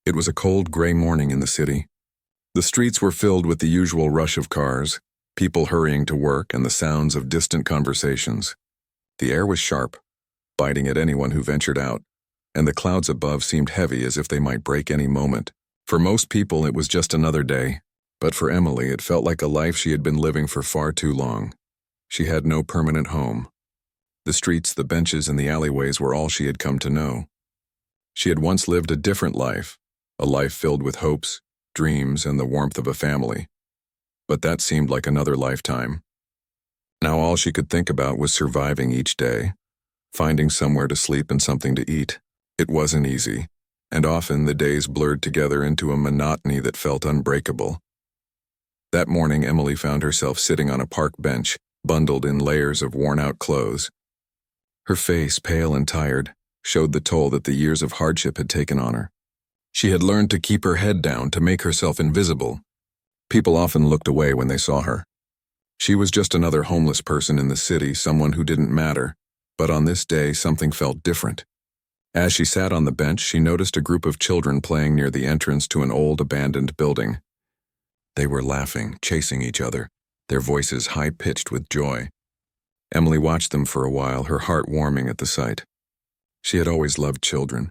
It was a cold, gray morning in the city. The streets were filled with the usual rush of cars, people hurrying to work, and the sounds of distant conversations. The air was sharp, biting at anyone who ventured out, and the clouds above seemed heavy as if they might break any moment. For most people, it was just another day, but for Emily, it felt like a life she had been living for far too long. She had no permanent home. The streets, the benches, and the alleyways were all she had come to know. She had once lived a different life, a life filled with hopes, dreams, and the warmth of a family. But that seemed like another lifetime. Now all she could think about was surviving each day, finding somewhere to sleep and something to eat. It wasn't easy, and often the days blurred together into a monotony that felt unbreakable. That morning, Emily found herself sitting on a park bench, bundled in layers of worn-out clothes. Her face, pale and tired, showed the toll that the years of hardship had taken on her. She had learned to keep her head down, to make herself invisible. People often looked away when they saw her. She was just another homeless person in the city, someone who didn't matter, but on this day something felt different. As she sat on the bench, she noticed a group of children playing near the entrance to an old abandoned building. They were laughing, chasing each other, their voices high-pitched with joy. Emily watched them for a while, her heart warming at the sight. She had always loved children.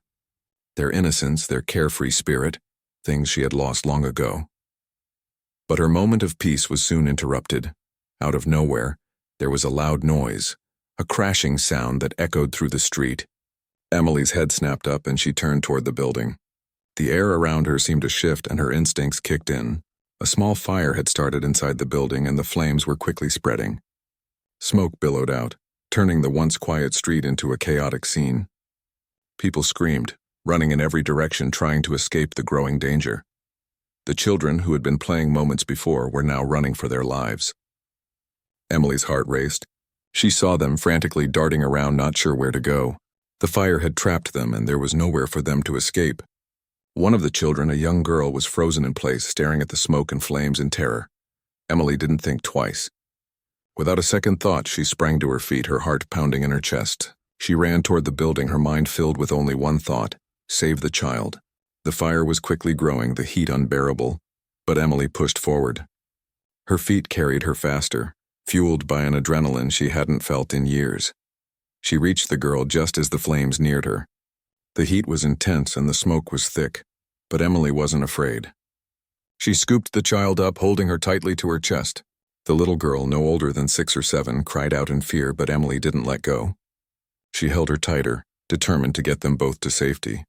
Their innocence, their carefree spirit, things she had lost long ago. But her moment of peace was soon interrupted. Out of nowhere, there was a loud noise, a crashing sound that echoed through the street. Emily's head snapped up and she turned toward the building. The air around her seemed to shift and her instincts kicked in. A small fire had started inside the building and the flames were quickly spreading. Smoke billowed out, turning the once quiet street into a chaotic scene. People screamed, running in every direction trying to escape the growing danger. The children who had been playing moments before were now running for their lives. Emily's heart raced. She saw them frantically darting around, not sure where to go. The fire had trapped them and there was nowhere for them to escape. One of the children, a young girl, was frozen in place, staring at the smoke and flames in terror. Emily didn't think twice. Without a second thought, she sprang to her feet, her heart pounding in her chest. She ran toward the building, her mind filled with only one thought: save the child. The fire was quickly growing, the heat unbearable, but Emily pushed forward. Her feet carried her faster, fueled by an adrenaline she hadn't felt in years. She reached the girl just as the flames neared her. The heat was intense and the smoke was thick, but Emily wasn't afraid. She scooped the child up, holding her tightly to her chest. The little girl, no older than 6 or 7, cried out in fear, but Emily didn't let go. She held her tighter, determined to get them both to safety.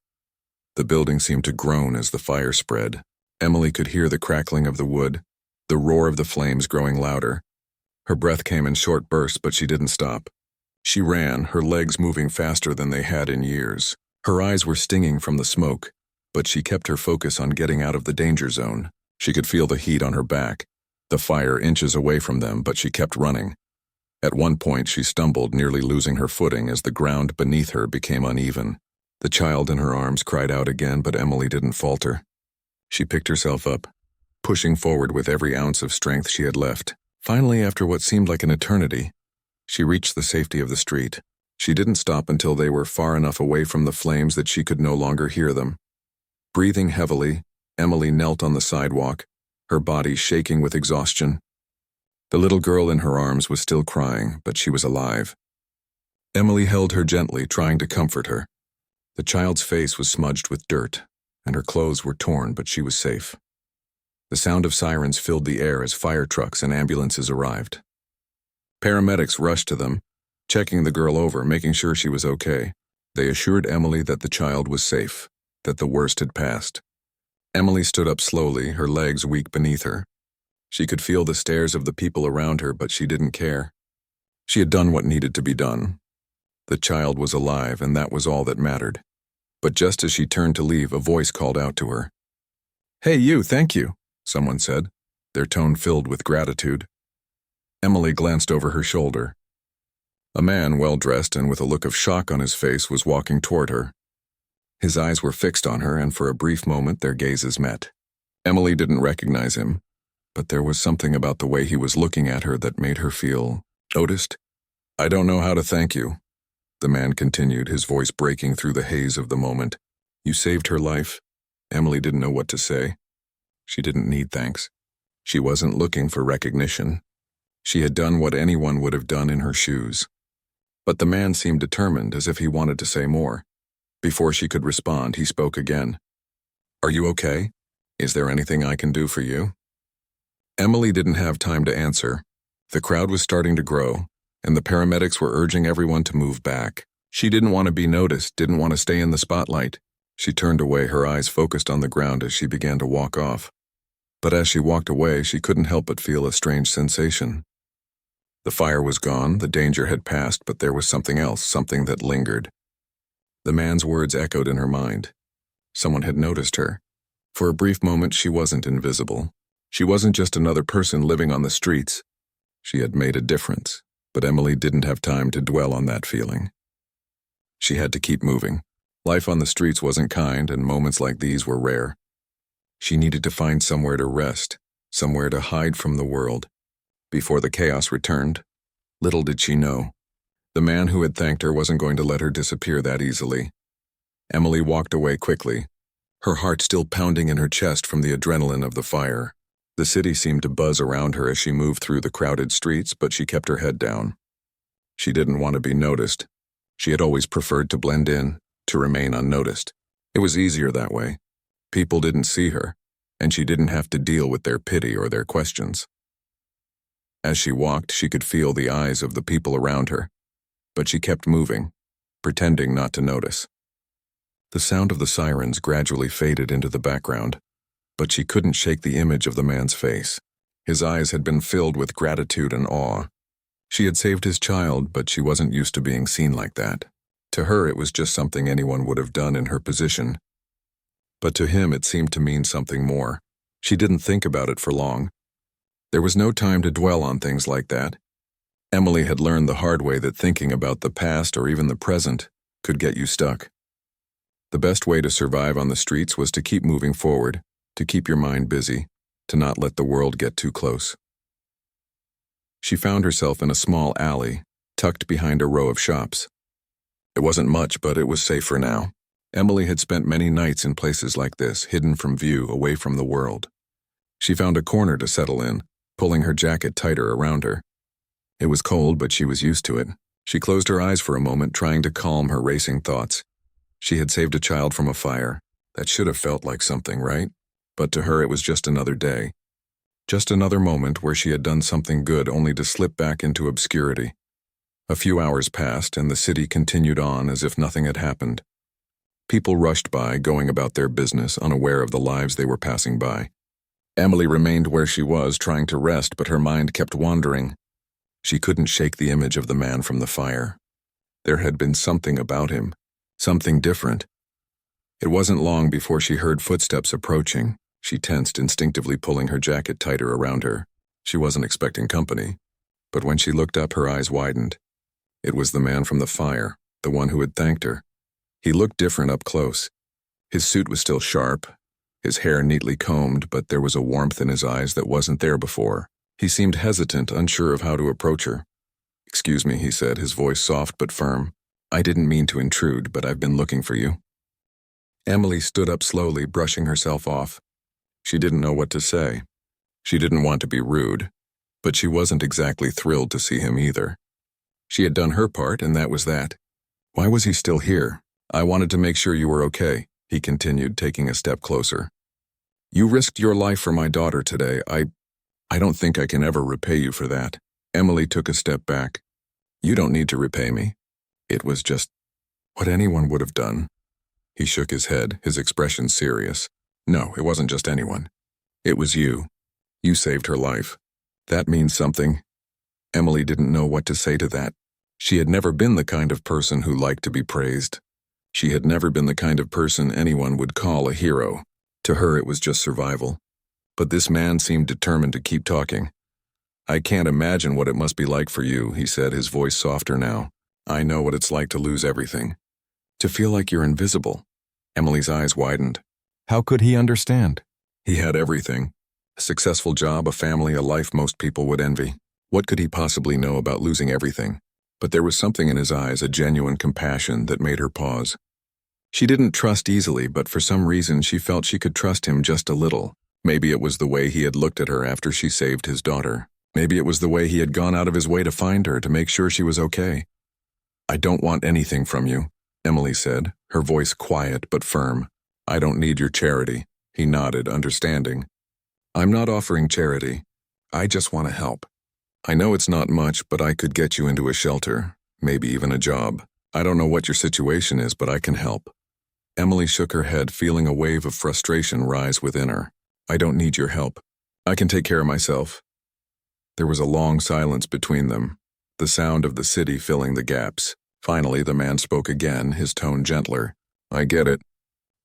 The building seemed to groan as the fire spread. Emily could hear the crackling of the wood, the roar of the flames growing louder. Her breath came in short bursts, but she didn't stop. She ran, her legs moving faster than they had in years. Her eyes were stinging from the smoke, but she kept her focus on getting out of the danger zone. She could feel the heat on her back, the fire inches away from them, but she kept running. At one point, she stumbled, nearly losing her footing as the ground beneath her became uneven. The child in her arms cried out again, but Emily didn't falter. She picked herself up, pushing forward with every ounce of strength she had left. Finally, after what seemed like an eternity, she reached the safety of the street. She didn't stop until they were far enough away from the flames that she could no longer hear them. Breathing heavily, Emily knelt on the sidewalk, her body shaking with exhaustion. The little girl in her arms was still crying, but she was alive. Emily held her gently, trying to comfort her. The child's face was smudged with dirt, and her clothes were torn, but she was safe. The sound of sirens filled the air as fire trucks and ambulances arrived. Paramedics rushed to them, checking the girl over, making sure she was okay. They assured Emily that the child was safe, that the worst had passed. Emily stood up slowly, her legs weak beneath her. She could feel the stares of the people around her, but she didn't care. She had done what needed to be done. The child was alive, and that was all that mattered. But just as she turned to leave, a voice called out to her. "Hey, you, thank you," someone said, their tone filled with gratitude. Emily glanced over her shoulder. A man, well-dressed and with a look of shock on his face, was walking toward her. His eyes were fixed on her, and for a brief moment their gazes met. Emily didn't recognize him, but there was something about the way he was looking at her that made her feel noticed. "I don't know how to thank you," the man continued, his voice breaking through the haze of the moment. "You saved her life. Emily didn't know what to say. She didn't need thanks. She wasn't looking for recognition. She had done what anyone would have done in her shoes. But the man seemed determined, as if he wanted to say more. Before she could respond, he spoke again. "Are you okay? Is there anything I can do for you?" Emily didn't have time to answer. The crowd was starting to grow, and the paramedics were urging everyone to move back. She didn't want to be noticed, didn't want to stay in the spotlight. She turned away, her eyes focused on the ground as she began to walk off. But as she walked away, she couldn't help but feel a strange sensation. The fire was gone, the danger had passed, but there was something else, something that lingered. The man's words echoed in her mind. Someone had noticed her. For a brief moment, she wasn't invisible. She wasn't just another person living on the streets. She had made a difference, but Emily didn't have time to dwell on that feeling. She had to keep moving. Life on the streets wasn't kind, and moments like these were rare. She needed to find somewhere to rest, somewhere to hide from the world. Before the chaos returned, little did she know, the man who had thanked her wasn't going to let her disappear that easily. Emily walked away quickly, her heart still pounding in her chest from the adrenaline of the fire. The city seemed to buzz around her as she moved through the crowded streets, but she kept her head down. She didn't want to be noticed. She had always preferred to blend in, to remain unnoticed. It was easier that way. People didn't see her, and she didn't have to deal with their pity or their questions. As she walked, she could feel the eyes of the people around her, but she kept moving, pretending not to notice. The sound of the sirens gradually faded into the background, but she couldn't shake the image of the man's face. His eyes had been filled with gratitude and awe. She had saved his child, but she wasn't used to being seen like that. To her, it was just something anyone would have done in her position. But to him, it seemed to mean something more. She didn't think about it for long. There was no time to dwell on things like that. Emily had learned the hard way that thinking about the past or even the present could get you stuck. The best way to survive on the streets was to keep moving forward, to keep your mind busy, to not let the world get too close. She found herself in a small alley, tucked behind a row of shops. It wasn't much, but it was safe for now. Emily had spent many nights in places like this, hidden from view, away from the world. She found a corner to settle in, pulling her jacket tighter around her. It was cold, but she was used to it. She closed her eyes for a moment, trying to calm her racing thoughts. She had saved a child from a fire. That should have felt like something, right? But to her, it was just another day. Just another moment where she had done something good only to slip back into obscurity. A few hours passed, and the city continued on as if nothing had happened. People rushed by, going about their business, unaware of the lives they were passing by. Emily remained where she was, trying to rest, but her mind kept wandering. She couldn't shake the image of the man from the fire. There had been something about him, something different. It wasn't long before she heard footsteps approaching. She tensed, instinctively pulling her jacket tighter around her. She wasn't expecting company, but when she looked up, her eyes widened. It was the man from the fire, the one who had thanked her. He looked different up close. His suit was still sharp, his hair neatly combed, but there was a warmth in his eyes that wasn't there before. He seemed hesitant, unsure of how to approach her. "Excuse me," he said, his voice soft but firm. "I didn't mean to intrude, but I've been looking for you." Emily stood up slowly, brushing herself off. She didn't know what to say. She didn't want to be rude, but she wasn't exactly thrilled to see him either. She had done her part, and that was that. Why was he still here? "I wanted to make sure you were okay," he continued, taking a step closer. "You risked your life for my daughter today. I don't think I can ever repay you for that." Emily took a step back. "You don't need to repay me. It was just what anyone would have done." He shook his head, his expression serious. "No, it wasn't just anyone. It was you. You saved her life. That means something." Emily didn't know what to say to that. She had never been the kind of person who liked to be praised. She had never been the kind of person anyone would call a hero. To her, it was just survival. But this man seemed determined to keep talking. "I can't imagine what it must be like for you," he said, his voice softer now. "I know what it's like to lose everything. To feel like you're invisible." Emily's eyes widened. How could he understand? He had everything. A successful job, a family, a life most people would envy. What could he possibly know about losing everything? But there was something in his eyes, a genuine compassion that made her pause. She didn't trust easily, but for some reason she felt she could trust him just a little. Maybe it was the way he had looked at her after she saved his daughter. Maybe it was the way he had gone out of his way to find her, to make sure she was okay. "I don't want anything from you," Emily said, her voice quiet but firm. "I don't need your charity." He nodded, understanding. "I'm not offering charity. I just want to help. I know it's not much, but I could get you into a shelter, maybe even a job. I don't know what your situation is, but I can help." Emily shook her head, feeling a wave of frustration rise within her. "I don't need your help. I can take care of myself." There was a long silence between them, the sound of the city filling the gaps. Finally, the man spoke again, his tone gentler. "I get it.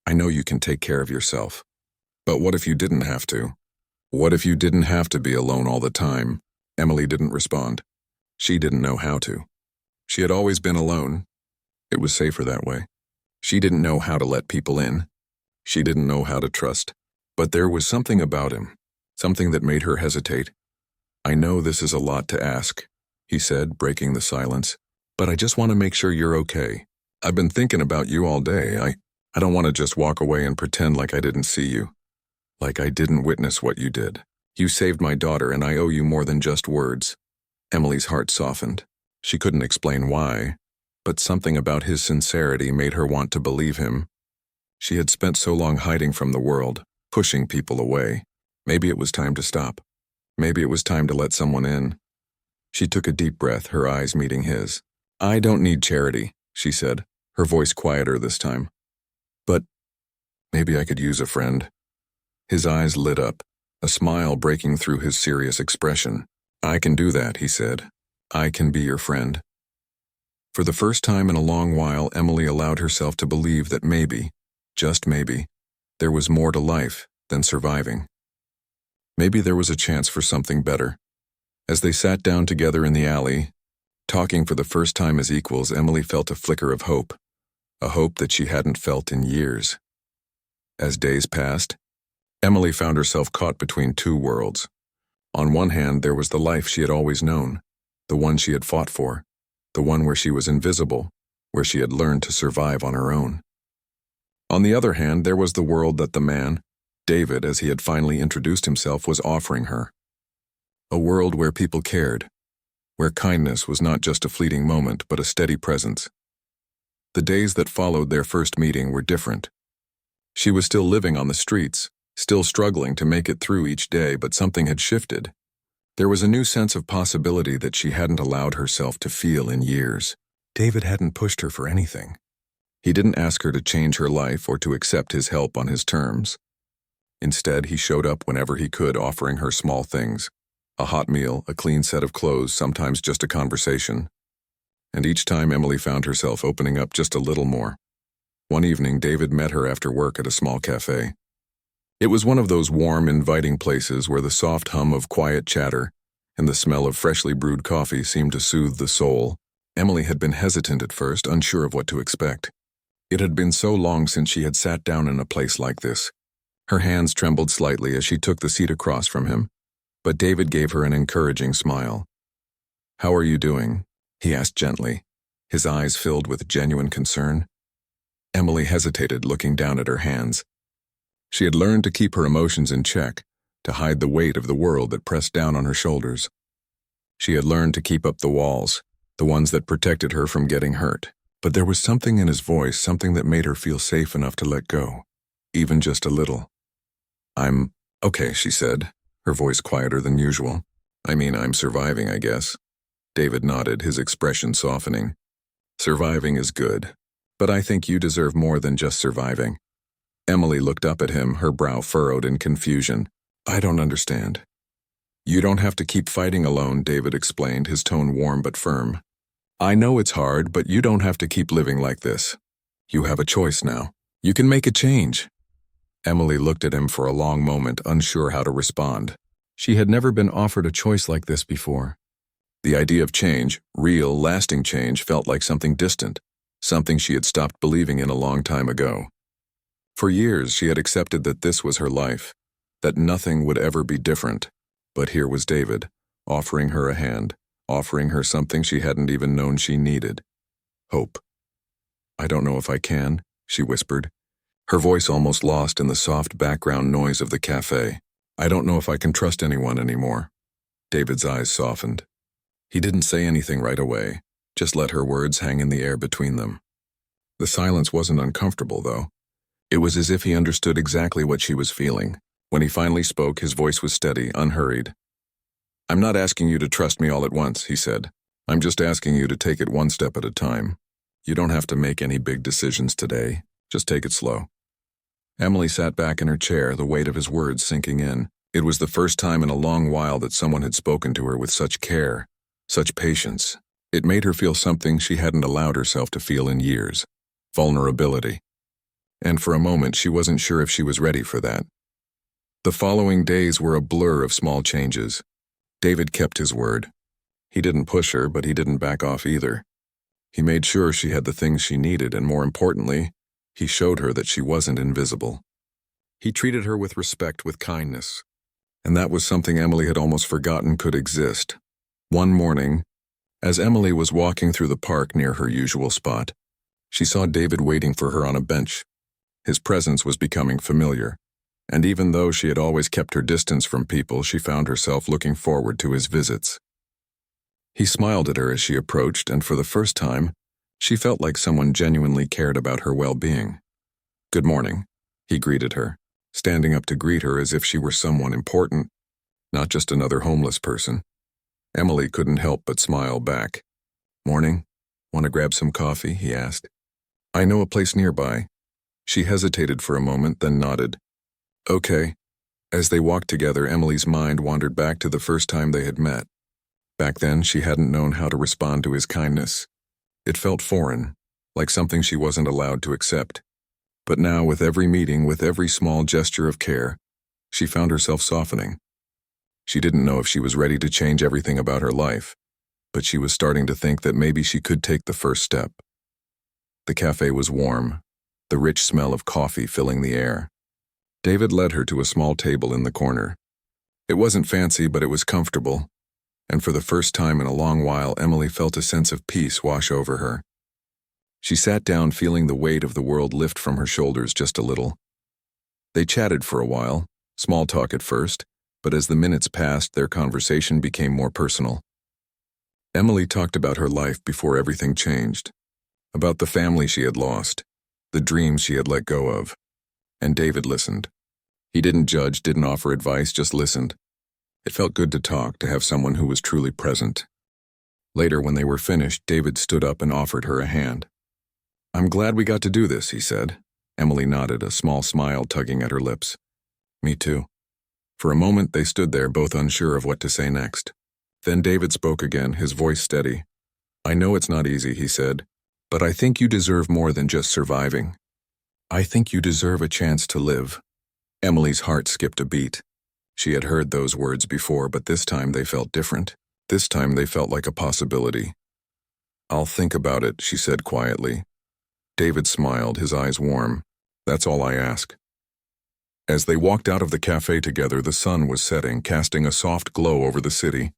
I know you can take care of yourself. But what if you didn't have to? What if you didn't have to be alone all the time?" Emily didn't respond. She didn't know how to. She had always been alone. It was safer that way. She didn't know how to let people in. She didn't know how to trust. But there was something about him, something that made her hesitate. "I know this is a lot to ask," he said, breaking the silence, "but I just want to make sure you're okay. I've been thinking about you all day. I don't want to just walk away and pretend like I didn't see you, like I didn't witness what you did. You saved my daughter, and I owe you more than just words." Emily's heart softened. She couldn't explain why, but something about his sincerity made her want to believe him. She had spent so long hiding from the world, pushing people away. Maybe it was time to stop. Maybe it was time to let someone in. She took a deep breath, her eyes meeting his. "I don't need charity," she said, her voice quieter this time. "But maybe I could use a friend." His eyes lit up, a smile breaking through his serious expression. "I can do that," he said. "I can be your friend." For the first time in a long while, Emily allowed herself to believe that maybe, just maybe, there was more to life than surviving. Maybe there was a chance for something better. As they sat down together in the alley, talking for the first time as equals, Emily felt a flicker of hope, a hope that she hadn't felt in years. As days passed, Emily found herself caught between two worlds. On one hand, there was the life she had always known, the one she had fought for, the one where she was invisible, where she had learned to survive on her own. On the other hand, there was the world that the man, David, as he had finally introduced himself, was offering her. A world where people cared, where kindness was not just a fleeting moment but a steady presence. The days that followed their first meeting were different. She was still living on the streets, still struggling to make it through each day, but something had shifted. There was a new sense of possibility that she hadn't allowed herself to feel in years. David hadn't pushed her for anything. He didn't ask her to change her life or to accept his help on his terms. Instead, he showed up whenever he could, offering her small things. A hot meal, a clean set of clothes, sometimes just a conversation. And each time Emily found herself opening up just a little more. One evening, David met her after work at a small cafe. It was one of those warm, inviting places where the soft hum of quiet chatter and the smell of freshly brewed coffee seemed to soothe the soul. Emily had been hesitant at first, unsure of what to expect. It had been so long since she had sat down in a place like this. Her hands trembled slightly as she took the seat across from him, but David gave her an encouraging smile. "How are you doing?" he asked gently, his eyes filled with genuine concern. Emily hesitated, looking down at her hands. She had learned to keep her emotions in check, to hide the weight of the world that pressed down on her shoulders. She had learned to keep up the walls, the ones that protected her from getting hurt. But there was something in his voice, something that made her feel safe enough to let go, even just a little. "I'm okay," she said, her voice quieter than usual. I'm surviving, I guess." David nodded, his expression softening. "Surviving is good, but I think you deserve more than just surviving." Emily looked up at him, her brow furrowed in confusion. "I don't understand." "You don't have to keep fighting alone," David explained, his tone warm but firm. "I know it's hard, but you don't have to keep living like this. You have a choice now. You can make a change." Emily looked at him for a long moment, unsure how to respond. She had never been offered a choice like this before. The idea of change, real, lasting change, felt like something distant, something she had stopped believing in a long time ago. For years, she had accepted that this was her life, that nothing would ever be different. But here was David, offering her a hand, offering her something she hadn't even known she needed. Hope. "I don't know if I can," she whispered, her voice almost lost in the soft background noise of the cafe. I don't know if I can trust anyone anymore. David's eyes softened. He didn't say anything right away, just let her words hang in the air between them. The silence wasn't uncomfortable, though. It was as if he understood exactly what she was feeling. When he finally spoke, his voice was steady, unhurried. I'm not asking you to trust me all at once, he said. I'm just asking you to take it one step at a time. You don't have to make any big decisions today. Just take it slow. Emily sat back in her chair, the weight of his words sinking in. It was the first time in a long while that someone had spoken to her with such care, such patience. It made her feel something she hadn't allowed herself to feel in years. Vulnerability. And for a moment, she wasn't sure if she was ready for that. The following days were a blur of small changes. David kept his word. He didn't push her, but he didn't back off either. He made sure she had the things she needed, and more importantly, he showed her that she wasn't invisible. He treated her with respect, with kindness. And that was something Emily had almost forgotten could exist. One morning, as Emily was walking through the park near her usual spot, she saw David waiting for her on a bench. His presence was becoming familiar, and even though she had always kept her distance from people, she found herself looking forward to his visits. He smiled at her as she approached, and for the first time, she felt like someone genuinely cared about her well-being. Good morning, he greeted her, standing up to greet her as if she were someone important, not just another homeless person. Emily couldn't help but smile back. Morning, want to grab some coffee? He asked. I know a place nearby. She hesitated for a moment, then nodded. Okay. As they walked together, Emily's mind wandered back to the first time they had met. Back then, she hadn't known how to respond to his kindness. It felt foreign, like something she wasn't allowed to accept. But now, with every meeting, with every small gesture of care, she found herself softening. She didn't know if she was ready to change everything about her life, but she was starting to think that maybe she could take the first step. The cafe was warm, the rich smell of coffee filling the air. David led her to a small table in the corner. It wasn't fancy, but it was comfortable. And for the first time in a long while, Emily felt a sense of peace wash over her. She sat down, feeling the weight of the world lift from her shoulders just a little. They chatted for a while, small talk at first, but as the minutes passed, their conversation became more personal. Emily talked about her life before everything changed, about the family she had lost, the dreams she had let go of. And David listened. He didn't judge, didn't offer advice, just listened. It felt good to talk, to have someone who was truly present. Later, when they were finished, David stood up and offered her a hand. I'm glad we got to do this, he said. Emily nodded, a small smile tugging at her lips. Me too. For a moment, they stood there, both unsure of what to say next. Then David spoke again, his voice steady. I know it's not easy, he said, but I think you deserve more than just surviving. I think you deserve a chance to live. Emily's heart skipped a beat. She had heard those words before, but this time they felt different. This time they felt like a possibility. I'll think about it, she said quietly. David smiled, his eyes warm. That's all I ask. As they walked out of the cafe together, the sun was setting, casting a soft glow over the city.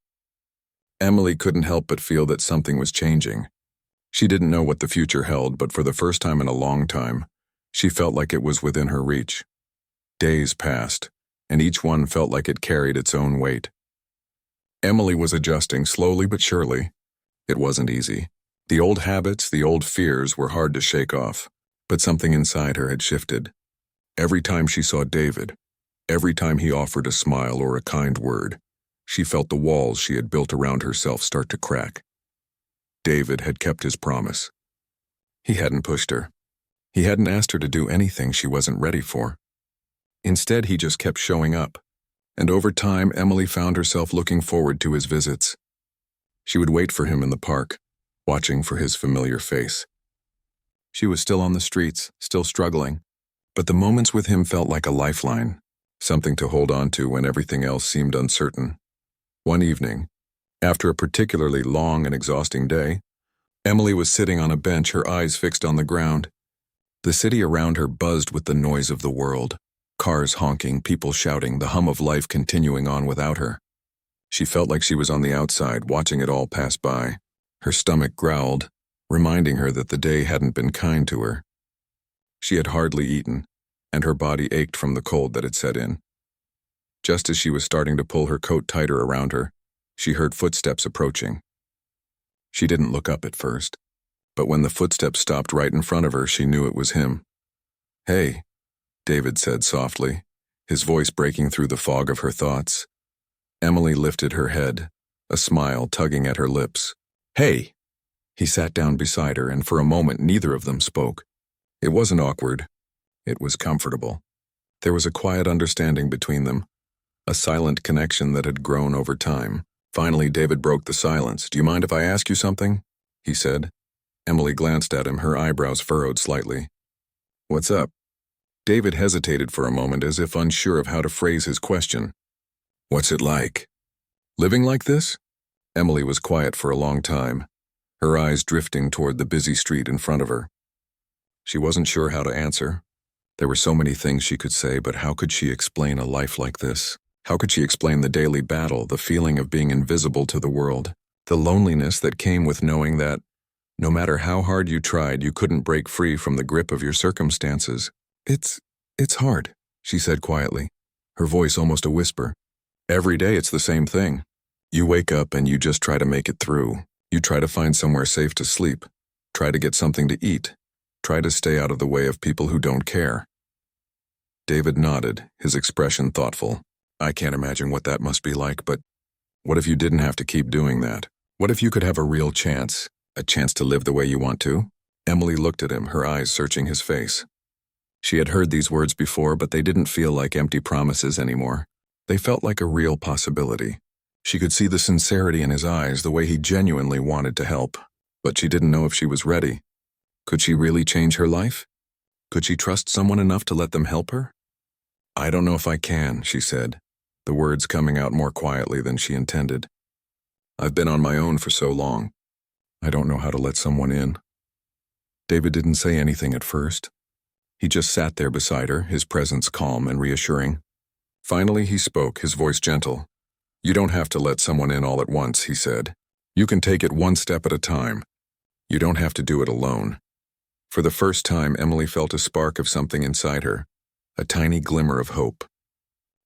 Emily couldn't help but feel that something was changing. She didn't know what the future held, but for the first time in a long time, she felt like it was within her reach. Days passed, and each one felt like it carried its own weight. Emily was adjusting slowly but surely. It wasn't easy. The old habits, the old fears were hard to shake off, but something inside her had shifted. Every time she saw David, every time he offered a smile or a kind word, she felt the walls she had built around herself start to crack. David had kept his promise. He hadn't pushed her. He hadn't asked her to do anything she wasn't ready for. Instead, he just kept showing up, and over time, Emily found herself looking forward to his visits. She would wait for him in the park, watching for his familiar face. She was still on the streets, still struggling, but the moments with him felt like a lifeline, something to hold on to when everything else seemed uncertain. One evening, after a particularly long and exhausting day, Emily was sitting on a bench, her eyes fixed on the ground. The city around her buzzed with the noise of the world. Cars honking, people shouting, the hum of life continuing on without her. She felt like she was on the outside, watching it all pass by. Her stomach growled, reminding her that the day hadn't been kind to her. She had hardly eaten, and her body ached from the cold that had set in. Just as she was starting to pull her coat tighter around her, she heard footsteps approaching. She didn't look up at first, but when the footsteps stopped right in front of her, she knew it was him. "Hey," David said softly, his voice breaking through the fog of her thoughts. Emily lifted her head, a smile tugging at her lips. "Hey!" He sat down beside her, and for a moment neither of them spoke. It wasn't awkward. It was comfortable. There was a quiet understanding between them, a silent connection that had grown over time. Finally, David broke the silence. "Do you mind if I ask you something?" he said. Emily glanced at him, her eyebrows furrowed slightly. "What's up?" David hesitated for a moment, as if unsure of how to phrase his question. "What's it like? Living like this?" Emily was quiet for a long time, her eyes drifting toward the busy street in front of her. She wasn't sure how to answer. There were so many things she could say, but how could she explain a life like this? How could she explain the daily battle, the feeling of being invisible to the world, the loneliness that came with knowing that, no matter how hard you tried, you couldn't break free from the grip of your circumstances? It's hard," she said quietly, her voice almost a whisper. "Every day it's the same thing. You wake up and you just try to make it through. You try to find somewhere safe to sleep, try to get something to eat, try to stay out of the way of people who don't care." David nodded, his expression thoughtful. "I can't imagine what that must be like, but what if you didn't have to keep doing that? What if you could have a real chance, a chance to live the way you want to?" Emily looked at him, her eyes searching his face. She had heard these words before, but they didn't feel like empty promises anymore. They felt like a real possibility. She could see the sincerity in his eyes, the way he genuinely wanted to help. But she didn't know if she was ready. Could she really change her life? Could she trust someone enough to let them help her? "I don't know if I can," she said, the words coming out more quietly than she intended. "I've been on my own for so long. I don't know how to let someone in." David didn't say anything at first. He just sat there beside her, his presence calm and reassuring. Finally, he spoke, his voice gentle. "You don't have to let someone in all at once," he said. "You can take it one step at a time. You don't have to do it alone." For the first time, Emily felt a spark of something inside her, a tiny glimmer of hope.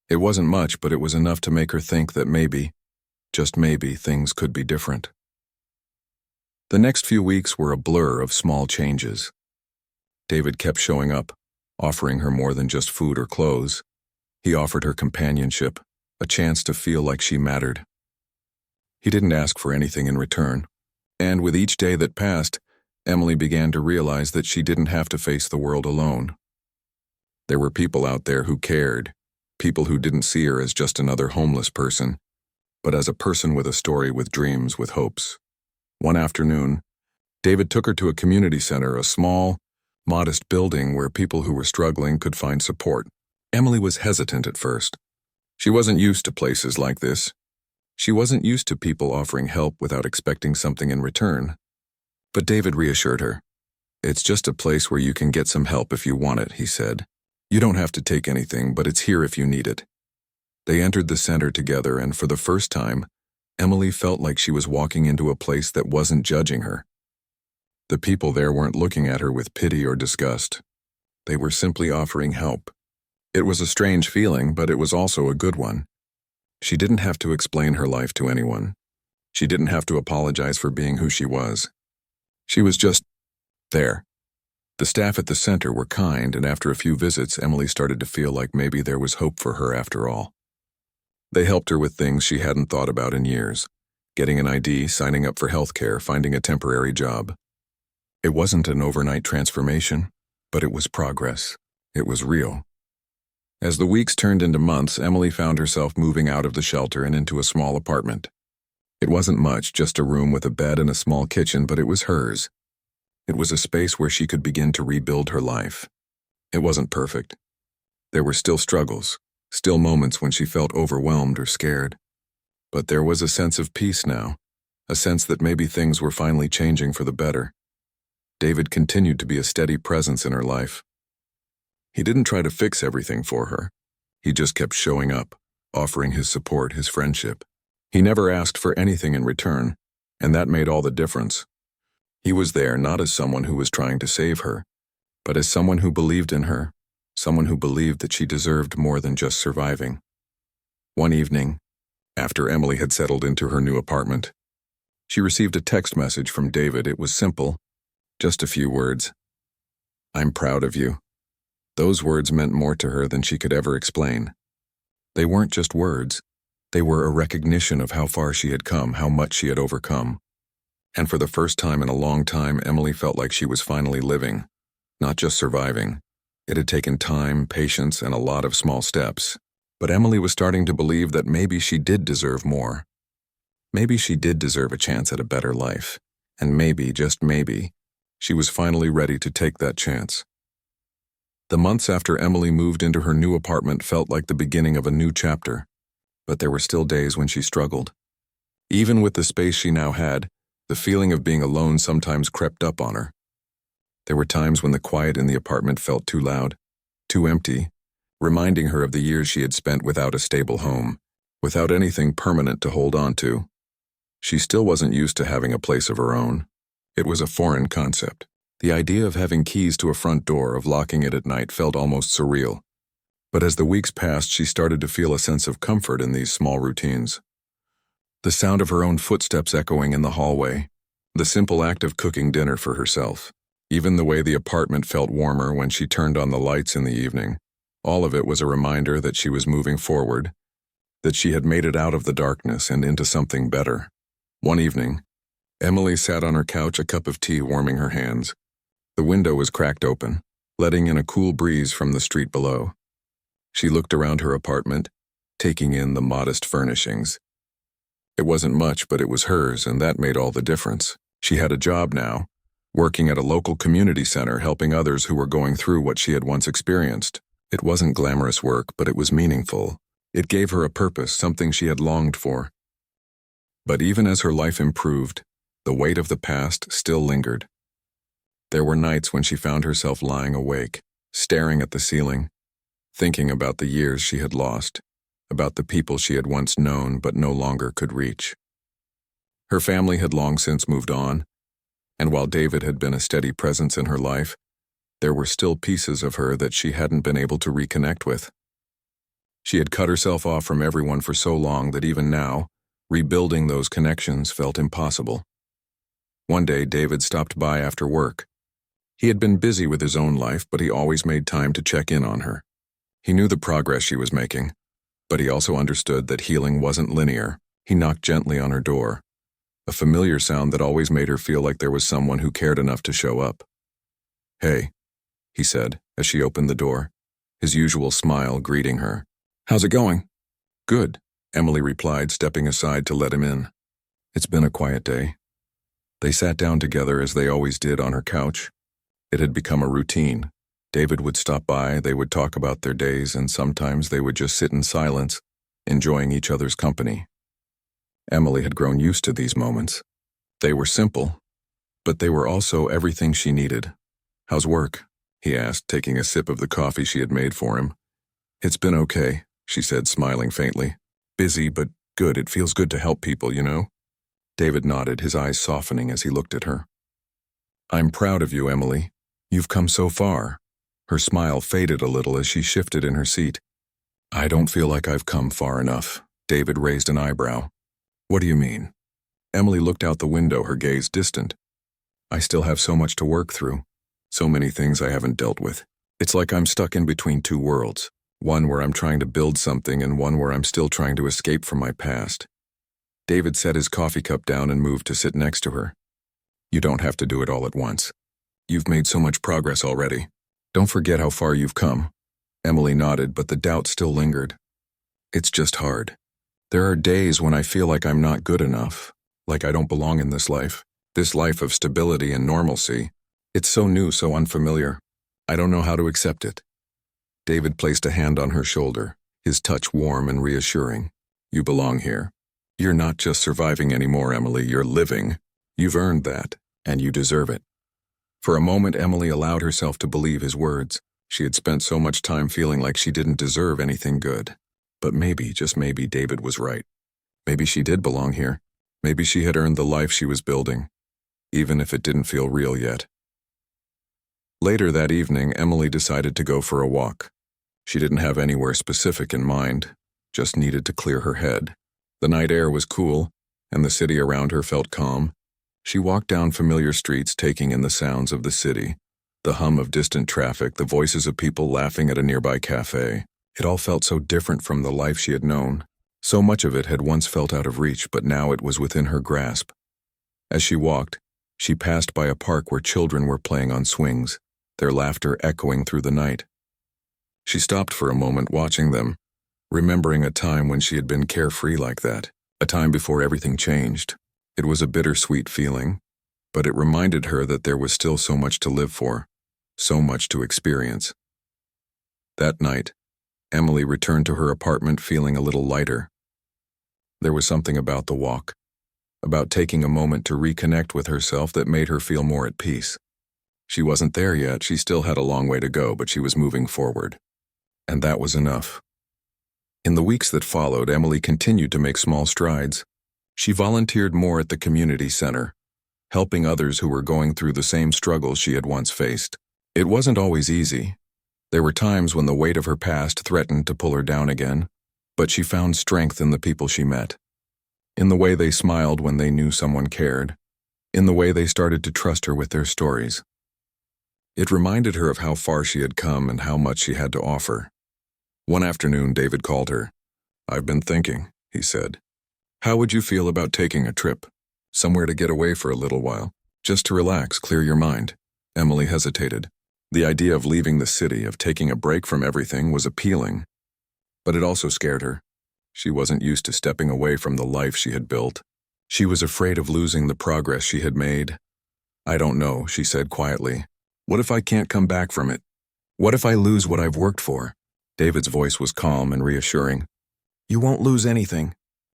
It wasn't much, but it was enough to make her think that maybe, just maybe, things could be different. The next few weeks were a blur of small changes. David kept showing up, offering her more than just food or clothes. He offered her companionship, a chance to feel like she mattered. He didn't ask for anything in return, and with each day that passed, Emily began to realize that she didn't have to face the world alone. There were people out there who cared, people who didn't see her as just another homeless person, but as a person with a story, with dreams, with hopes. One afternoon, David took her to a community center, a small, modest building where people who were struggling could find support. Emily was hesitant at first. She wasn't used to places like this. She wasn't used to people offering help without expecting something in return. But David reassured her. "It's just a place where you can get some help if you want it," he said. "You don't have to take anything, but it's here if you need it." They entered the center together, and for the first time, Emily felt like she was walking into a place that wasn't judging her. The people there weren't looking at her with pity or disgust. They were simply offering help. It was a strange feeling, but it was also a good one. She didn't have to explain her life to anyone. She didn't have to apologize for being who she was. She was just there. The staff at the center were kind, and after a few visits, Emily started to feel like maybe there was hope for her after all. They helped her with things she hadn't thought about in years, getting an ID, signing up for healthcare, finding a temporary job. It wasn't an overnight transformation, but it was progress. It was real. As the weeks turned into months, Emily found herself moving out of the shelter and into a small apartment. It wasn't much, just a room with a bed and a small kitchen, but it was hers. It was a space where she could begin to rebuild her life. It wasn't perfect. There were still struggles, still moments when she felt overwhelmed or scared. But there was a sense of peace now, a sense that maybe things were finally changing for the better. David continued to be a steady presence in her life. He didn't try to fix everything for her. He just kept showing up, offering his support, his friendship. He never asked for anything in return, and that made all the difference. He was there not as someone who was trying to save her, but as someone who believed in her, someone who believed that she deserved more than just surviving. One evening, after Emily had settled into her new apartment, she received a text message from David. It was simple, just a few words. "I'm proud of you." Those words meant more to her than she could ever explain. They weren't just words. They were a recognition of how far she had come, how much she had overcome. And for the first time in a long time, Emily felt like she was finally living, not just surviving. It had taken time, patience, and a lot of small steps. But Emily was starting to believe that maybe she did deserve more. Maybe she did deserve a chance at a better life. And maybe, just maybe, she was finally ready to take that chance. The months after Emily moved into her new apartment felt like the beginning of a new chapter. But there were still days when she struggled. Even with the space she now had, the feeling of being alone sometimes crept up on her. There were times when the quiet in the apartment felt too loud, too empty, reminding her of the years she had spent without a stable home, without anything permanent to hold on to. She still wasn't used to having a place of her own. It was a foreign concept. The idea of having keys to a front door, of locking it at night, felt almost surreal. But as the weeks passed, she started to feel a sense of comfort in these small routines. The sound of her own footsteps echoing in the hallway, the simple act of cooking dinner for herself, even the way the apartment felt warmer when she turned on the lights in the evening. All of it was a reminder that she was moving forward, that she had made it out of the darkness and into something better. One evening, Emily sat on her couch, a cup of tea warming her hands. The window was cracked open, letting in a cool breeze from the street below. She looked around her apartment, taking in the modest furnishings. It wasn't much, but it was hers, and that made all the difference. She had a job now, working at a local community center, helping others who were going through what she had once experienced. It wasn't glamorous work, but it was meaningful. It gave her a purpose, something she had longed for. But even as her life improved, the weight of the past still lingered. There were nights when she found herself lying awake, staring at the ceiling, thinking about the years she had lost, about the people she had once known but no longer could reach. Her family had long since moved on, and while David had been a steady presence in her life, there were still pieces of her that she hadn't been able to reconnect with. She had cut herself off from everyone for so long that even now, rebuilding those connections felt impossible. One day, David stopped by after work. He had been busy with his own life, but he always made time to check in on her. He knew the progress she was making, but he also understood that healing wasn't linear. He knocked gently on her door, a familiar sound that always made her feel like there was someone who cared enough to show up. "Hey," he said, as she opened the door, his usual smile greeting her. "How's it going?" "Good," Emily replied, stepping aside to let him in. "It's been a quiet day." They sat down together as they always did on her couch. It had become a routine. David would stop by, they would talk about their days, and sometimes they would just sit in silence, enjoying each other's company. Emily had grown used to these moments. They were simple, but they were also everything she needed. "How's work?" he asked, taking a sip of the coffee she had made for him. "It's been okay," she said, smiling faintly. "Busy, but good. It feels good to help people, you know?" David nodded, his eyes softening as he looked at her. "I'm proud of you, Emily. You've come so far." Her smile faded a little as she shifted in her seat. "I don't feel like I've come far enough." David raised an eyebrow. "What do you mean?" Emily looked out the window, her gaze distant. "I still have so much to work through. So many things I haven't dealt with. It's like I'm stuck in between two worlds. One where I'm trying to build something and one where I'm still trying to escape from my past." David set his coffee cup down and moved to sit next to her. "You don't have to do it all at once. You've made so much progress already. Don't forget how far you've come." Emily nodded, but the doubt still lingered. "It's just hard. There are days when I feel like I'm not good enough, like I don't belong in this life of stability and normalcy. It's so new, so unfamiliar. I don't know how to accept it." David placed a hand on her shoulder, his touch warm and reassuring. "You belong here. You're not just surviving anymore, Emily, you're living. You've earned that, and you deserve it." For a moment, Emily allowed herself to believe his words. She had spent so much time feeling like she didn't deserve anything good. But maybe, just maybe, David was right. Maybe she did belong here. Maybe she had earned the life she was building, even if it didn't feel real yet. Later that evening, Emily decided to go for a walk. She didn't have anywhere specific in mind, just needed to clear her head. The night air was cool, and the city around her felt calm. She walked down familiar streets, taking in the sounds of the city, the hum of distant traffic, the voices of people laughing at a nearby cafe. It all felt so different from the life she had known. So much of it had once felt out of reach, but now it was within her grasp. As she walked, she passed by a park where children were playing on swings, their laughter echoing through the night. She stopped for a moment watching them, remembering a time when she had been carefree like that, a time before everything changed. It was a bittersweet feeling, but it reminded her that there was still so much to live for, so much to experience. That night, Emily returned to her apartment feeling a little lighter. There was something about the walk, about taking a moment to reconnect with herself that made her feel more at peace. She wasn't there yet, she still had a long way to go, but she was moving forward. And that was enough. In the weeks that followed, Emily continued to make small strides. She volunteered more at the community center, helping others who were going through the same struggles she had once faced. It wasn't always easy. There were times when the weight of her past threatened to pull her down again, but she found strength in the people she met. In the way they smiled when they knew someone cared. In the way they started to trust her with their stories. It reminded her of how far she had come and how much she had to offer. One afternoon, David called her. "I've been thinking," he said. "How would you feel about taking a trip? Somewhere to get away for a little while, just to relax, clear your mind." Emily hesitated. The idea of leaving the city, of taking a break from everything, was appealing. But it also scared her. She wasn't used to stepping away from the life she had built. She was afraid of losing the progress she had made. "I don't know," she said quietly. "What if I can't come back from it? What if I lose what I've worked for?" David's voice was calm and reassuring. "You won't lose anything.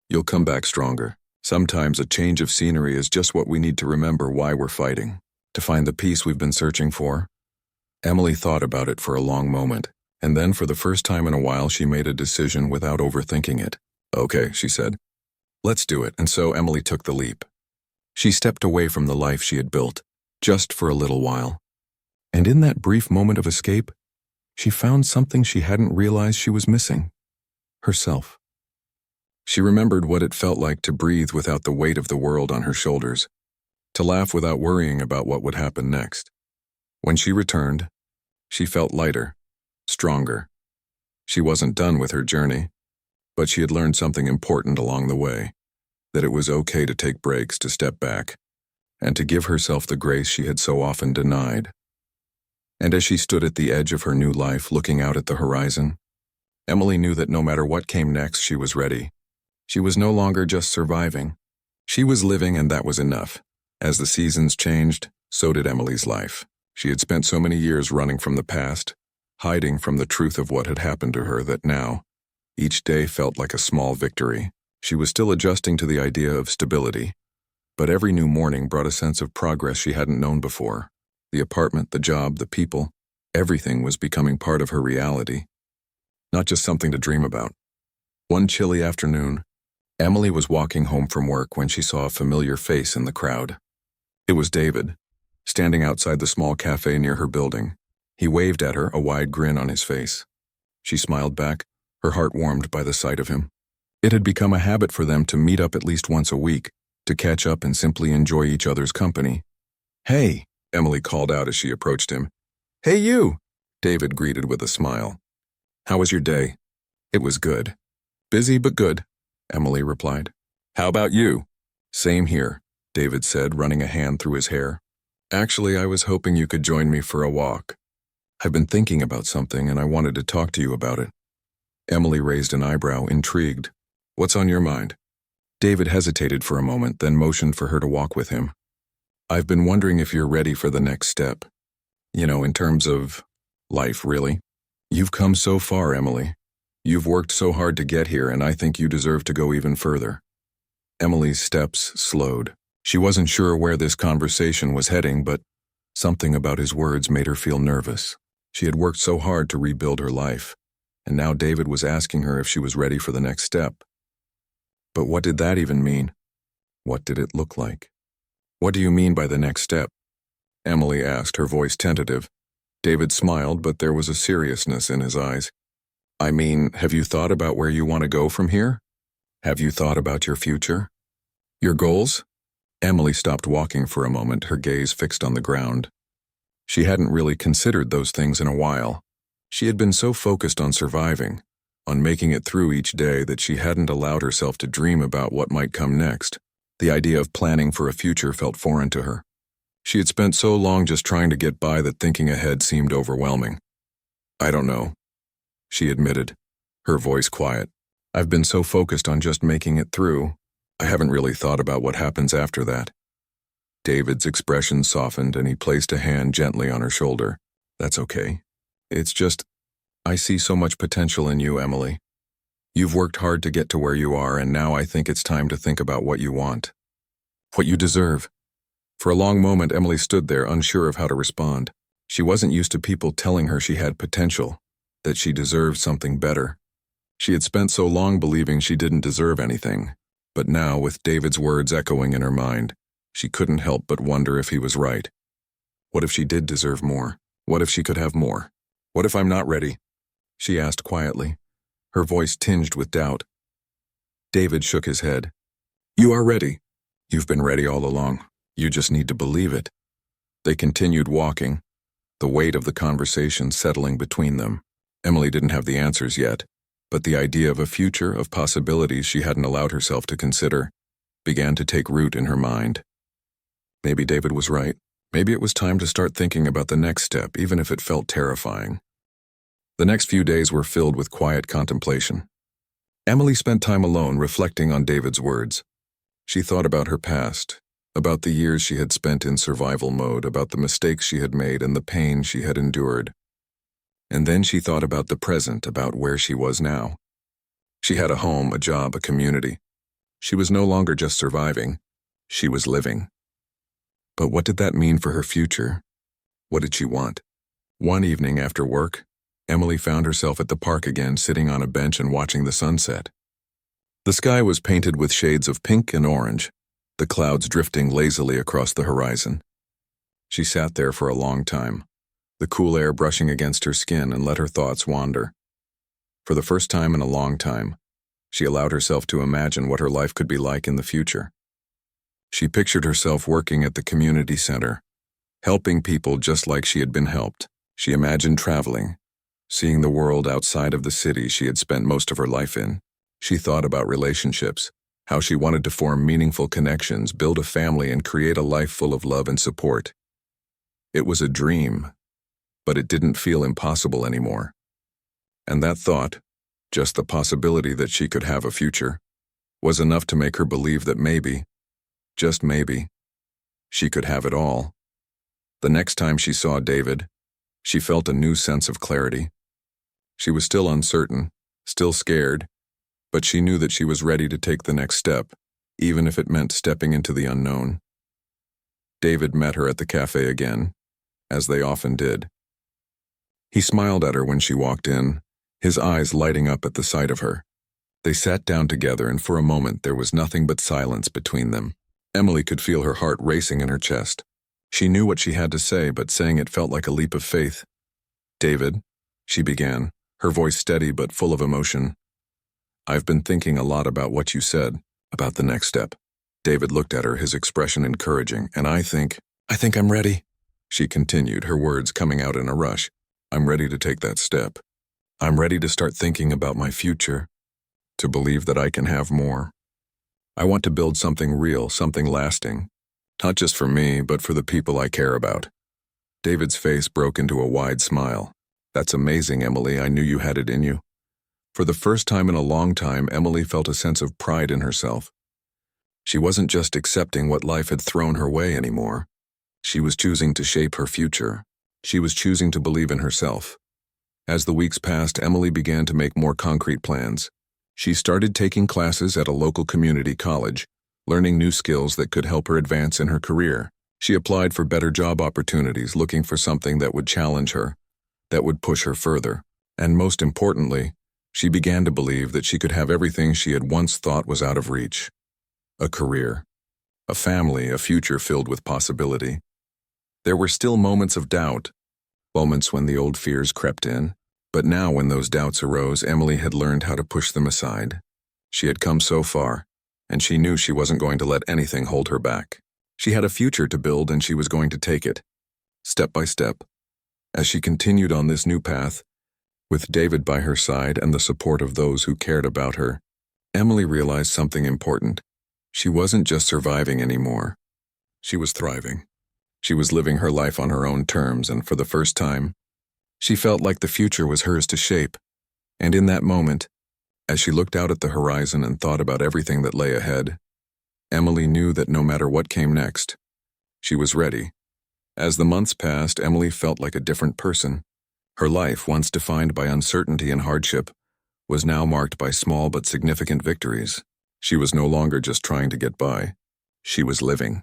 You'll come back stronger. Sometimes a change of scenery is just what we need to remember why we're fighting, to find the peace we've been searching for." Emily thought about it for a long moment, and then for the first time in a while she made a decision without overthinking it. "Okay," she said. "Let's do it." And so Emily took the leap. She stepped away from the life she had built, just for a little while. And in that brief moment of escape, she found something she hadn't realized she was missing. Herself. She remembered what it felt like to breathe without the weight of the world on her shoulders, to laugh without worrying about what would happen next. When she returned, she felt lighter, stronger. She wasn't done with her journey, but she had learned something important along the way, that it was okay to take breaks, to step back, and to give herself the grace she had so often denied. And as she stood at the edge of her new life, looking out at the horizon, Emily knew that no matter what came next, she was ready. She was no longer just surviving. She was living, and that was enough. As the seasons changed, so did Emily's life. She had spent so many years running from the past, hiding from the truth of what had happened to her, that now, each day felt like a small victory. She was still adjusting to the idea of stability, but every new morning brought a sense of progress she hadn't known before. The apartment, the job, the people, everything was becoming part of her reality, not just something to dream about. One chilly afternoon, Emily was walking home from work when she saw a familiar face in the crowd. It was David, standing outside the small cafe near her building. He waved at her, a wide grin on his face. She smiled back, her heart warmed by the sight of him. It had become a habit for them to meet up at least once a week, to catch up and simply enjoy each other's company. "Hey," Emily called out as she approached him. "Hey you," David greeted with a smile. "How was your day?" "It was good." "Busy but good," Emily replied. "How about you?" "Same here," David said, running a hand through his hair. "Actually, I was hoping you could join me for a walk. I've been thinking about something and I wanted to talk to you about it." Emily raised an eyebrow, intrigued. "What's on your mind?" David hesitated for a moment, then motioned for her to walk with him. "I've been wondering if you're ready for the next step. In terms of life, really. You've come so far, Emily. You've worked so hard to get here, and I think you deserve to go even further." Emily's steps slowed. She wasn't sure where this conversation was heading, but something about his words made her feel nervous. She had worked so hard to rebuild her life, and now David was asking her if she was ready for the next step. But what did that even mean? What did it look like? "What do you mean by the next step?" Emily asked, her voice tentative. David smiled, but there was a seriousness in his eyes. I mean, have you thought about where you want to go from here? Have you thought about your future? Your goals? Emily stopped walking for a moment, her gaze fixed on the ground. She hadn't really considered those things in a while. She had been so focused on surviving, on making it through each day, that she hadn't allowed herself to dream about what might come next. The idea of planning for a future felt foreign to her. She had spent so long just trying to get by that thinking ahead seemed overwhelming. I don't know, she admitted, her voice quiet. I've been so focused on just making it through, I haven't really thought about what happens after that. David's expression softened and he placed a hand gently on her shoulder. That's okay. It's just, I see so much potential in you, Emily. You've worked hard to get to where you are, and now I think it's time to think about what you want. What you deserve. For a long moment, Emily stood there, unsure of how to respond. She wasn't used to people telling her she had potential, that she deserved something better. She had spent so long believing she didn't deserve anything. But now, with David's words echoing in her mind, she couldn't help but wonder if he was right. What if she did deserve more? What if she could have more? What if I'm not ready? She asked quietly, her voice tinged with doubt. David shook his head. You are ready. You've been ready all along. You just need to believe it. They continued walking, the weight of the conversation settling between them. Emily didn't have the answers yet, but the idea of a future of possibilities she hadn't allowed herself to consider began to take root in her mind. Maybe David was right. Maybe it was time to start thinking about the next step, even if it felt terrifying. The next few days were filled with quiet contemplation. Emily spent time alone reflecting on David's words. She thought about her past, about the years she had spent in survival mode, about the mistakes she had made and the pain she had endured. And then she thought about the present, about where she was now. She had a home, a job, a community. She was no longer just surviving, she was living. But what did that mean for her future? What did she want? One evening after work, Emily found herself at the park again, sitting on a bench and watching the sunset. The sky was painted with shades of pink and orange, the clouds drifting lazily across the horizon. She sat there for a long time, the cool air brushing against her skin, and let her thoughts wander. For the first time in a long time, she allowed herself to imagine what her life could be like in the future. She pictured herself working at the community center, helping people just like she had been helped. She imagined traveling, seeing the world outside of the city she had spent most of her life in. She thought about relationships, how she wanted to form meaningful connections, build a family, and create a life full of love and support. It was a dream, but it didn't feel impossible anymore. And that thought, just the possibility that she could have a future, was enough to make her believe that maybe, just maybe, she could have it all. The next time she saw David, she felt a new sense of clarity. She was still uncertain, still scared, but she knew that she was ready to take the next step, even if it meant stepping into the unknown. David met her at the cafe again, as they often did. He smiled at her when she walked in, his eyes lighting up at the sight of her. They sat down together, and for a moment there was nothing but silence between them. Emily could feel her heart racing in her chest. She knew what she had to say, but saying it felt like a leap of faith. David, she began, her voice steady but full of emotion. I've been thinking a lot about what you said, about the next step. David looked at her, his expression encouraging. And I think I'm ready, she continued, her words coming out in a rush. I'm ready to take that step. I'm ready to start thinking about my future, to believe that I can have more. I want to build something real, something lasting, not just for me, but for the people I care about. David's face broke into a wide smile. That's amazing, Emily. I knew you had it in you. For the first time in a long time, Emily felt a sense of pride in herself. She wasn't just accepting what life had thrown her way anymore. She was choosing to shape her future. She was choosing to believe in herself. As the weeks passed, Emily began to make more concrete plans. She started taking classes at a local community college, learning new skills that could help her advance in her career. She applied for better job opportunities, looking for something that would challenge her, that would push her further. And most importantly, she began to believe that she could have everything she had once thought was out of reach. A career, a family, a future filled with possibility. There were still moments of doubt, moments when the old fears crept in. But now when those doubts arose, Emily had learned how to push them aside. She had come so far, and she knew she wasn't going to let anything hold her back. She had a future to build, and she was going to take it, step by step. As she continued on this new path, with David by her side and the support of those who cared about her, Emily realized something important. She wasn't just surviving anymore. She was thriving. She was living her life on her own terms, and for the first time, she felt like the future was hers to shape. And in that moment, as she looked out at the horizon and thought about everything that lay ahead, Emily knew that no matter what came next, she was ready. As the months passed, Emily felt like a different person. Her life, once defined by uncertainty and hardship, was now marked by small but significant victories. She was no longer just trying to get by. She was living.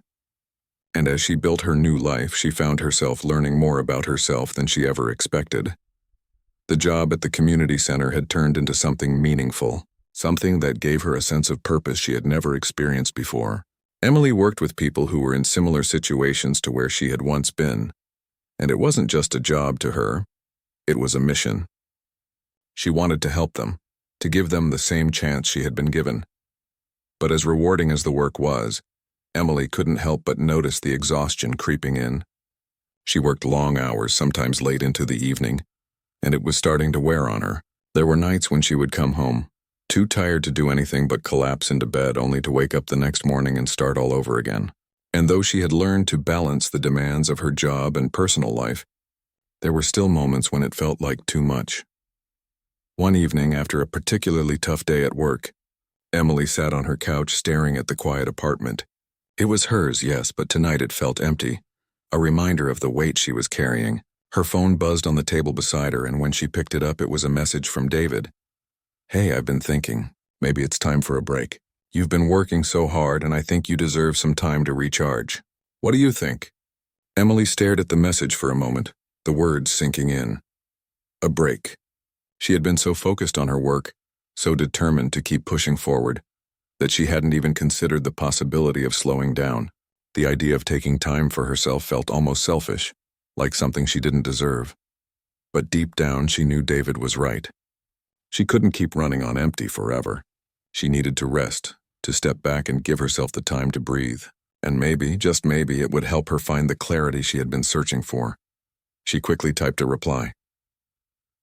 And as she built her new life, she found herself learning more about herself than she ever expected. The job at the community center had turned into something meaningful, something that gave her a sense of purpose she had never experienced before. Emily worked with people who were in similar situations to where she had once been, and it wasn't just a job to her, it was a mission. She wanted to help them, to give them the same chance she had been given. But as rewarding as the work was, Emily couldn't help but notice the exhaustion creeping in. She worked long hours, sometimes late into the evening, and it was starting to wear on her. There were nights when she would come home, too tired to do anything but collapse into bed, only to wake up the next morning and start all over again. And though she had learned to balance the demands of her job and personal life, there were still moments when it felt like too much. One evening, after a particularly tough day at work, Emily sat on her couch staring at the quiet apartment. It was hers, yes, but tonight it felt empty, a reminder of the weight she was carrying. Her phone buzzed on the table beside her, and when she picked it up, it was a message from David. "Hey, I've been thinking. Maybe it's time for a break. You've been working so hard, and I think you deserve some time to recharge. What do you think?" Emily stared at the message for a moment, the words sinking in. A break. She had been so focused on her work, so determined to keep pushing forward, that she hadn't even considered the possibility of slowing down. The idea of taking time for herself felt almost selfish, like something she didn't deserve. But deep down, she knew David was right. She couldn't keep running on empty forever. She needed to rest, to step back and give herself the time to breathe. And maybe, just maybe, it would help her find the clarity she had been searching for. She quickly typed a reply.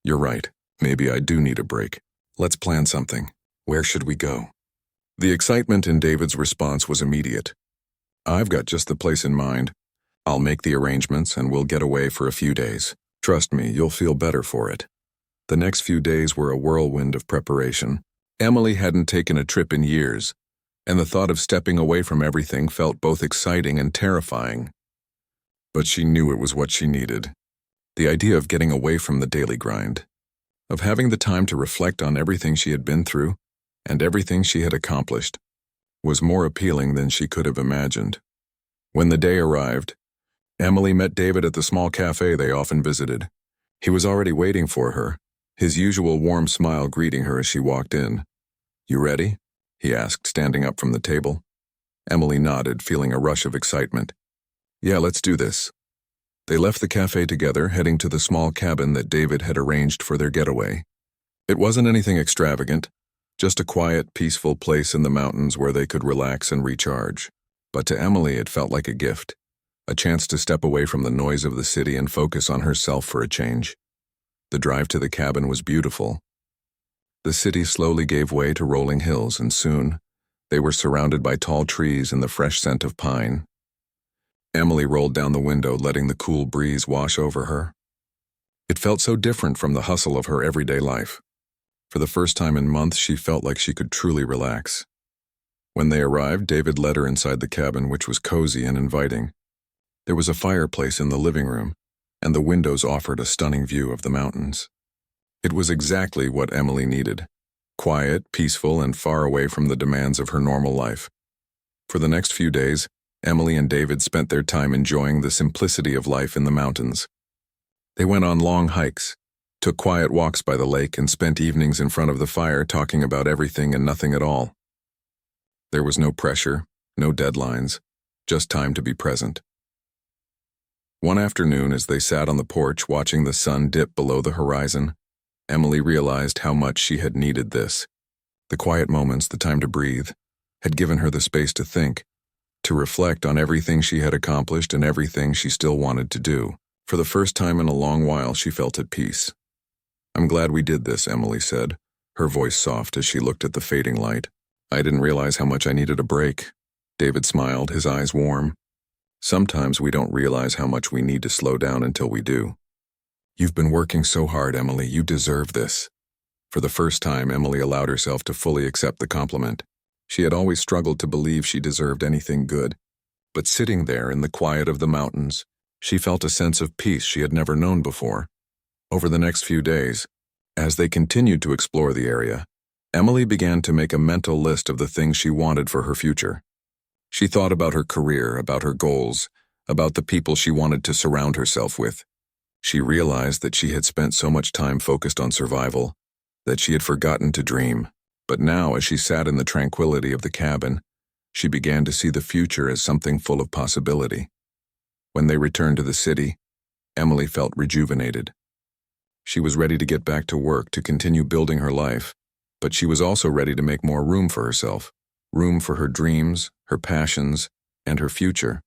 "You're right. Maybe I do need a break. Let's plan something. Where should we go?" The excitement in David's response was immediate. "I've got just the place in mind. I'll make the arrangements and we'll get away for a few days. Trust me, you'll feel better for it." The next few days were a whirlwind of preparation. Emily hadn't taken a trip in years, and the thought of stepping away from everything felt both exciting and terrifying. But she knew it was what she needed. The idea of getting away from the daily grind, of having the time to reflect on everything she had been through and everything she had accomplished, was more appealing than she could have imagined. When the day arrived, Emily met David at the small cafe they often visited. He was already waiting for her, his usual warm smile greeting her as she walked in. "You ready?" he asked, standing up from the table. Emily nodded, feeling a rush of excitement. "Yeah, let's do this." They left the cafe together, heading to the small cabin that David had arranged for their getaway. It wasn't anything extravagant, just a quiet, peaceful place in the mountains where they could relax and recharge. But to Emily, it felt like a gift. A chance to step away from the noise of the city and focus on herself for a change. The drive to the cabin was beautiful. The city slowly gave way to rolling hills, and soon, they were surrounded by tall trees and the fresh scent of pine. Emily rolled down the window, letting the cool breeze wash over her. It felt so different from the hustle of her everyday life. For the first time in months, she felt like she could truly relax. When they arrived, David led her inside the cabin, which was cozy and inviting. There was a fireplace in the living room, and the windows offered a stunning view of the mountains. It was exactly what Emily needed. Quiet, peaceful, and far away from the demands of her normal life. For the next few days, Emily and David spent their time enjoying the simplicity of life in the mountains. They went on long hikes, took quiet walks by the lake, and spent evenings in front of the fire talking about everything and nothing at all. There was no pressure, no deadlines, just time to be present. One afternoon, as they sat on the porch watching the sun dip below the horizon, Emily realized how much she had needed this. The quiet moments, the time to breathe, had given her the space to think, to reflect on everything she had accomplished and everything she still wanted to do. For the first time in a long while, she felt at peace. "I'm glad we did this," Emily said, her voice soft as she looked at the fading light. "I didn't realize how much I needed a break." David smiled, his eyes warm. "Sometimes we don't realize how much we need to slow down until we do." "You've been working so hard, Emily. You deserve this." For the first time, Emily allowed herself to fully accept the compliment. She had always struggled to believe she deserved anything good. But sitting there in the quiet of the mountains, she felt a sense of peace she had never known before. Over the next few days, as they continued to explore the area, Emily began to make a mental list of the things she wanted for her future. She thought about her career, about her goals, about the people she wanted to surround herself with. She realized that she had spent so much time focused on survival that she had forgotten to dream. But now, as she sat in the tranquility of the cabin, she began to see the future as something full of possibility. When they returned to the city, Emily felt rejuvenated. She was ready to get back to work, to continue building her life, but she was also ready to make more room for herself, room for her dreams, her passions, and her future.